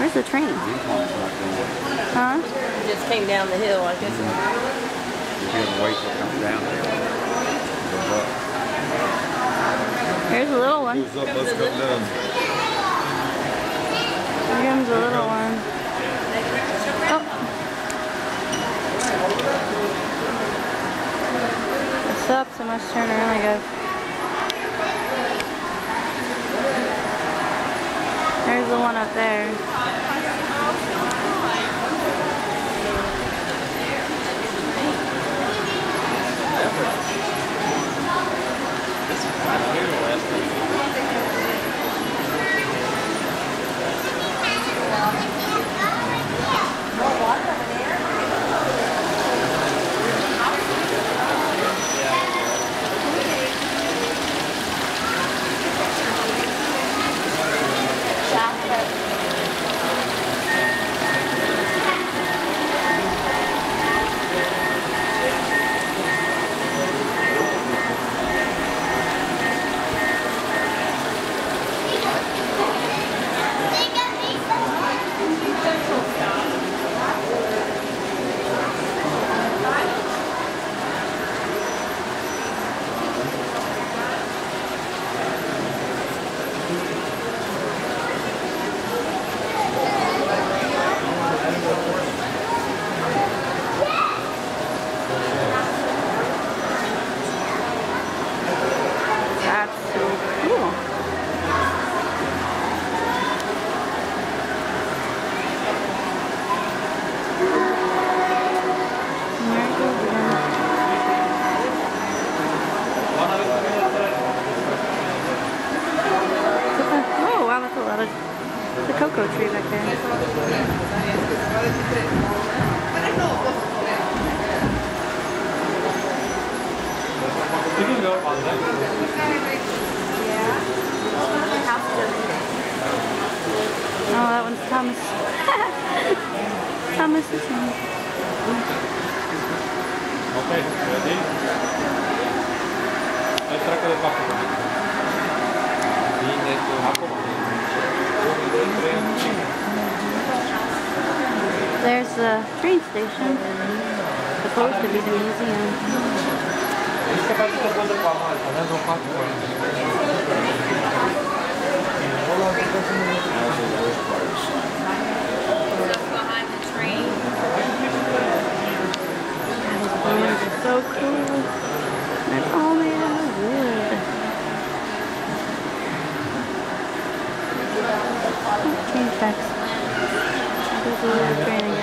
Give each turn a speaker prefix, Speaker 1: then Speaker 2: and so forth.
Speaker 1: Where's the train? Huh?
Speaker 2: It just came down the hill, I guess.
Speaker 3: You can wait till it comes down there. Goes up.
Speaker 1: Here's a little one.
Speaker 3: Goes up, let's come down.
Speaker 1: Here comes a little one. Oh. What's up? So much turn around, I guess. There's the one up there. The cocoa tree back there.
Speaker 4: You can go on that.
Speaker 1: Oh, that one's Thomas. Thomas is in.
Speaker 4: Okay, ready? Let's track the back.
Speaker 1: There's the train station. Supposed to be the museum.
Speaker 2: Just behind the train.
Speaker 1: Those balloons are so cool. They're all made out of wood. Train tracks. There's a little train again.